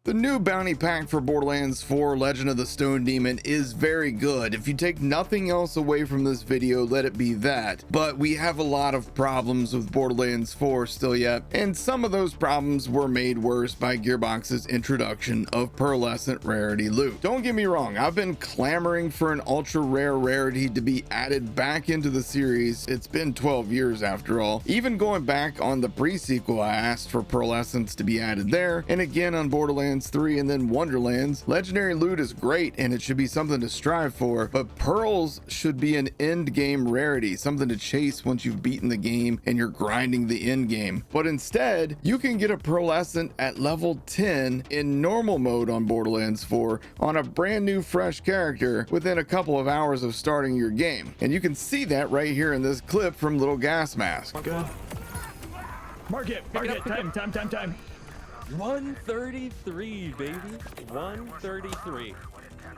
The new bounty pack for Borderlands 4 Legend of the Stone Demon is very good. If you take nothing else away from this video, let it be that. But we have a lot of problems with Borderlands 4 still yet, and some of those problems were made worse by Gearbox's introduction of Pearlescent Rarity loot. Don't get me wrong, I've been clamoring for an ultra rare rarity to be added back into the series. It's been 12 years after all. Even going back on the pre-sequel, I asked for Pearlescents to be added there, and again on Borderlands 3 and then Wonderlands. Legendary loot is great and it should be something to strive for, but pearls should be an end game rarity, something to chase once you've beaten the game and you're grinding the end game. But instead, you can get a Pearlescent at level 10 in normal mode on Borderlands 4 on a brand new fresh character within a couple of hours of starting your game. And you can see that right here in this clip from LilGasMask. Good. Mark it, time. 133, baby. 133.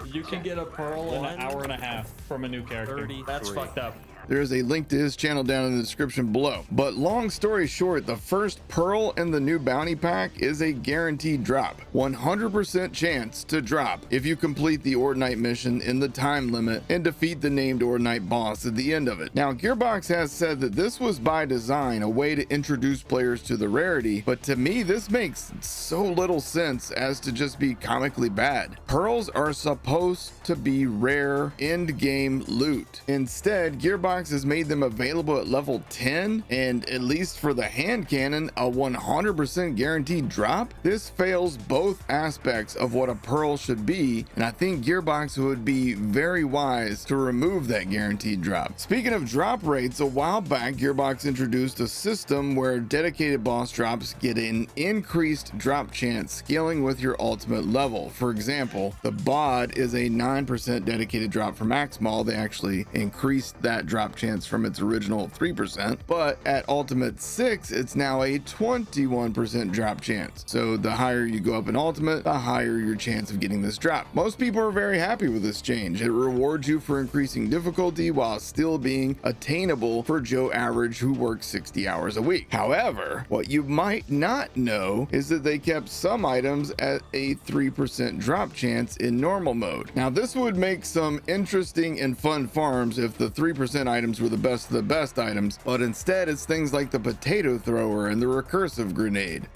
You can get a pearl in an hour and a half from a new character. That's fucked up. There's a link to his channel down in the description below. But long story short, the first pearl in the new bounty pack is a guaranteed drop. 100% chance to drop if you complete the Ordinite mission in the time limit and defeat the named Ordinite boss at the end of it. Now, Gearbox has said that this was by design, a way to introduce players to the rarity, but to me, this makes so little sense as to just be comically bad. Pearls are supposed to be rare end-game loot. Instead, Gearbox has made them available at level 10, and at least for the hand cannon, a 100% guaranteed drop. This fails both aspects of what a pearl should be, and I think Gearbox would be very wise to remove that guaranteed drop. Speaking of drop rates, a while back Gearbox introduced a system where dedicated boss drops get an increased drop chance scaling with your ultimate level. For example, the bod is a 9% dedicated drop for max mall. They actually increased that drop chance from its original 3%, but at ultimate 6 it's now a 21% drop chance. So the higher you go up in ultimate, the higher your chance of getting this drop. Most people are very happy with this change. It rewards you for increasing difficulty while still being attainable for Joe Average who works 60 hours a week. However, what you might not know is that they kept some items at a 3% drop chance in normal mode. Now this would make some interesting and fun farms if the 3% items were the best of the best items, but instead it's things like the potato thrower and the recursive grenade.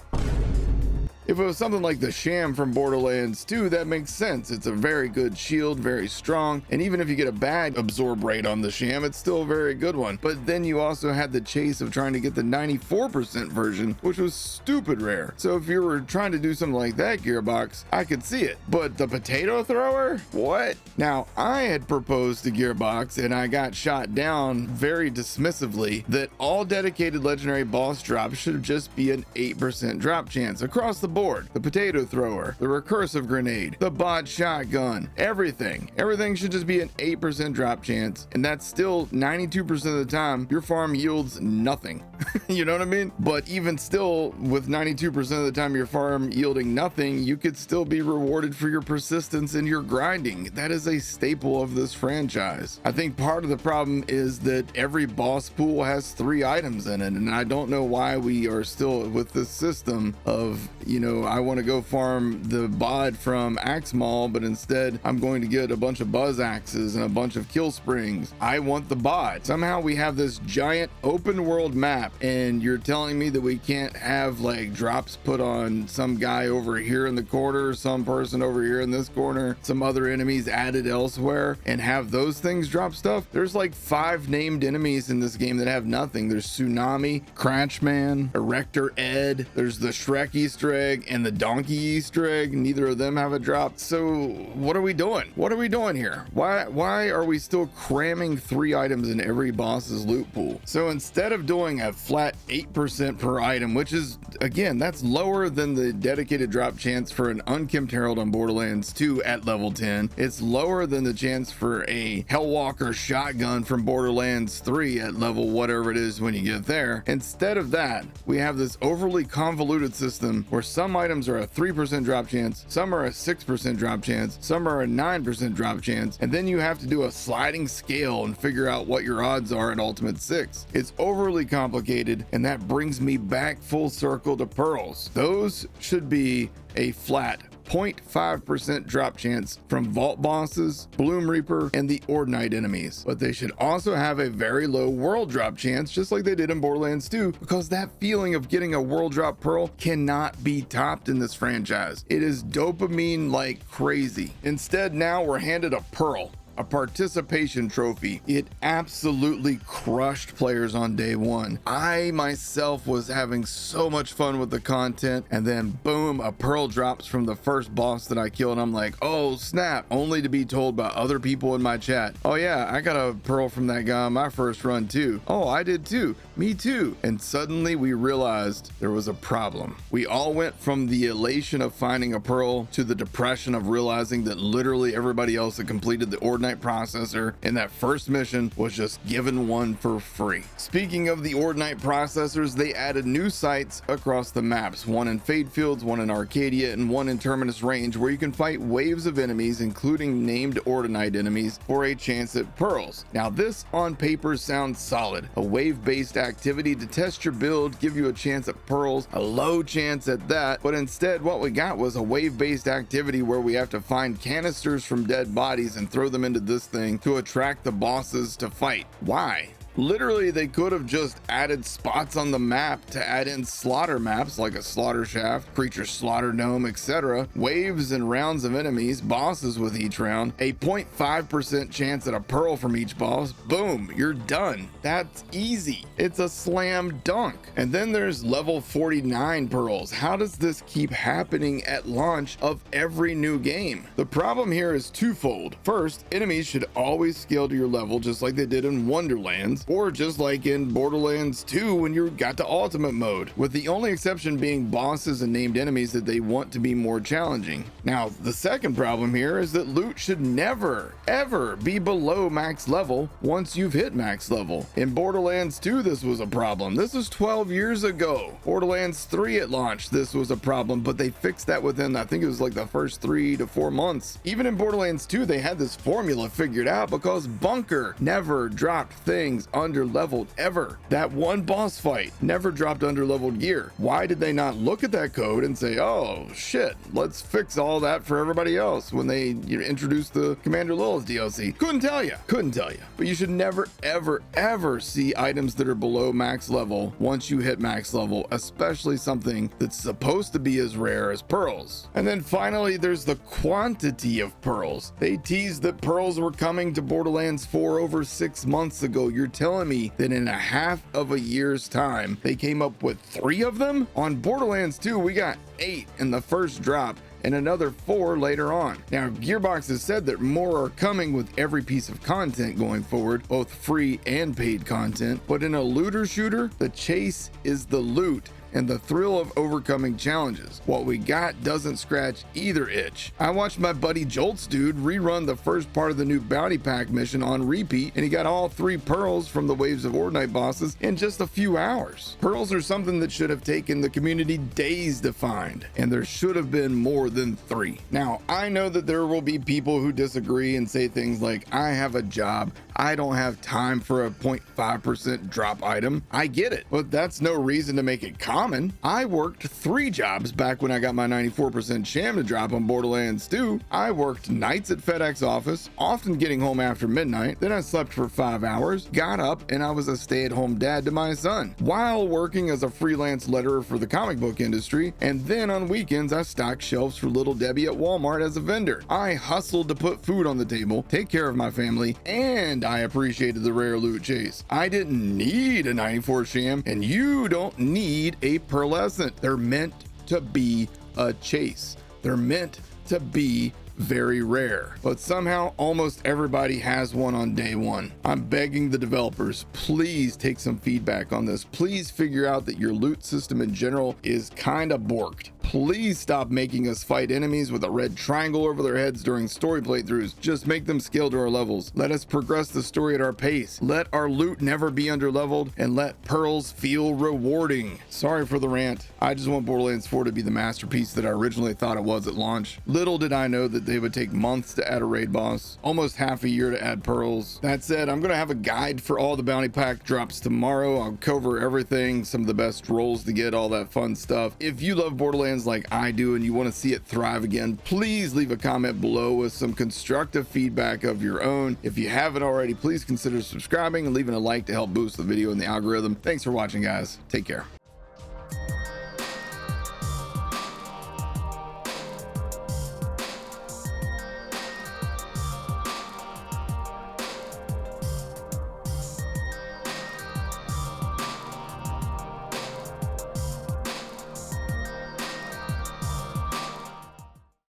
If it was something like the Sham from Borderlands 2, that makes sense. It's a very good shield, very strong, and even if you get a bad absorb rate on the Sham, it's still a very good one. But then you also had the chase of trying to get the 94% version, which was stupid rare. So if you were trying to do something like that, Gearbox, I could see it. But the potato thrower? What? Now, I had proposed to Gearbox, and I got shot down very dismissively, that all dedicated legendary boss drops should just be an 8% drop chance across the board. The potato thrower, the recursive grenade, the botched shotgun, everything should just be an 8% drop chance, and that's still 92% of the time your farm yields nothing. You know what I mean? But even still, with 92% of the time your farm yielding nothing, you could still be rewarded for your persistence and your grinding. That is a staple of this franchise. I think part of the problem is that every boss pool has 3 items in it, and I don't know why we are still with this system of, you know, I want to go farm the bod from Axe Mall, but instead I'm going to get a bunch of buzz axes and a bunch of kill springs. I want the bod. Somehow we have this giant open world map, and you're telling me that we can't have like drops put on some guy over here in the corner, some person over here in this corner, some other enemies added elsewhere, and have those things drop stuff? There's like 5 named enemies in this game that have nothing. There's Tsunami, Cratchman, Erector Ed, there's the Shrek Easter egg and the donkey Easter egg. Neither of them have a drop. So what are we doing? What are we doing here? Why are we still cramming 3 items in every boss's loot pool? So instead of doing a flat 8% per item, which is, again, that's lower than the dedicated drop chance for an Unkempt Herald on Borderlands 2 at level 10. It's lower than the chance for a Hellwalker shotgun from Borderlands 3 at level whatever it is when you get there. Instead of that, we have this overly convoluted system where some items are a 3% drop chance, some are a 6% drop chance, some are a 9% drop chance, and then you have to do a sliding scale and figure out what your odds are at Ultimate 6. It's overly complicated, and that brings me back full circle to pearls. Those should be a flat 0.5% drop chance from vault bosses, Bloom Reaper, and the Ordinite enemies. But they should also have a very low world drop chance, just like they did in Borderlands 2, because that feeling of getting a world drop pearl cannot be topped in this franchise. It is dopamine like crazy. Instead, now we're handed a pearl, a participation trophy. It absolutely crushed players on day one. I myself was having so much fun with the content, and then boom, a pearl drops from the first boss that I killed. I'm like, oh snap, only to be told by other people in my chat, oh yeah, I got a pearl from that guy on my first run too. Oh, I did too. Me too. And suddenly we realized there was a problem. We all went from the elation of finding a pearl to the depression of realizing that literally everybody else that completed the Ordinite processor in that first mission was just given one for free. Speaking of the Ordinite processors, they added new sites across the maps, one in Fade Fields, one in Arcadia, and one in Terminus Range, where you can fight waves of enemies, including named Ordinite enemies, for a chance at pearls. Now this on paper sounds solid. A wave-based activity to test your build, give you a chance at pearls, a low chance at that, but instead what we got was a wave-based activity where we have to find canisters from dead bodies and throw them into this thing to attract the bosses to fight. Why? Literally, they could have just added spots on the map to add in slaughter maps like a slaughter shaft, creature slaughter dome, etc. Waves and rounds of enemies, bosses with each round, a 0.5% chance at a pearl from each boss. Boom, you're done. That's easy. It's a slam dunk. And then there's level 49 pearls. How does this keep happening at launch of every new game? The problem here is twofold. First, enemies should always scale to your level just like they did in Wonderlands, or just like in Borderlands 2 when you got to ultimate mode, with the only exception being bosses and named enemies that they want to be more challenging. Now, the second problem here is that loot should never, ever be below max level once you've hit max level. In Borderlands 2, this was a problem. This was 12 years ago. Borderlands 3 at launch, this was a problem, but they fixed that within, I think it was like the first 3 to 4 months. Even in Borderlands 2, they had this formula figured out because Bunker never dropped things under-leveled ever. That one boss fight never dropped under-leveled gear. Why did they not look at that code and say, oh shit, let's fix all that for everybody else when they introduced the Commander Lilith DLC? Couldn't tell you. But you should never, ever, ever see items that are below max level once you hit max level, especially something that's supposed to be as rare as pearls. And then finally, there's the quantity of pearls. They teased that pearls were coming to Borderlands 4 over 6 months ago. You're telling me that in a half of a year's time, they came up with 3 of them? On Borderlands 2, we got 8 in the first drop and another 4 later on. Now, Gearbox has said that more are coming with every piece of content going forward, both free and paid content, but in a looter shooter, the chase is the loot and the thrill of overcoming challenges. What we got doesn't scratch either itch. I watched my buddy Jolts Dude rerun the first part of the new bounty pack mission on repeat, and he got all 3 pearls from the waves of Ordinite bosses in just a few hours. Pearls are something that should have taken the community days to find, and there should have been more than 3. Now, I know that there will be people who disagree and say things like, I have a job, I don't have time for a 0.5% drop item. I get it, but that's no reason to make it common. I worked 3 jobs back when I got my 94% sham to drop on Borderlands 2. I worked nights at FedEx office, often getting home after midnight. Then I slept for 5 hours, got up, and I was a stay-at-home dad to my son, while working as a freelance letterer for the comic book industry. And then on weekends, I stocked shelves for Little Debbie at Walmart as a vendor. I hustled to put food on the table, take care of my family, and I appreciated the rare loot chase. I didn't need a 94 sham, and you don't need a Pearlescent. They're meant to be a chase. They're meant to be very rare, but somehow almost everybody has one on day one. I'm begging the developers, please take some feedback on this. Please figure out that your loot system in general is kind of borked. Please stop making us fight enemies with a red triangle over their heads during story playthroughs. Just make them scale to our levels. Let us progress the story at our pace. Let our loot never be underleveled, and let pearls feel rewarding. Sorry for the rant. I just want Borderlands 4 to be the masterpiece that I originally thought it was at launch. Little did I know that they would take months to add a raid boss, almost half a year to add pearls. That said, I'm gonna have a guide for all the bounty pack drops tomorrow. I'll cover everything, some of the best rolls to get, all that fun stuff. If you love Borderlands Borderlands like I do and you want to see it thrive again, please leave a comment below with some constructive feedback of your own. If you haven't already, please consider subscribing and leaving a like to help boost the video in the algorithm. Thanks for watching, guys. Take care.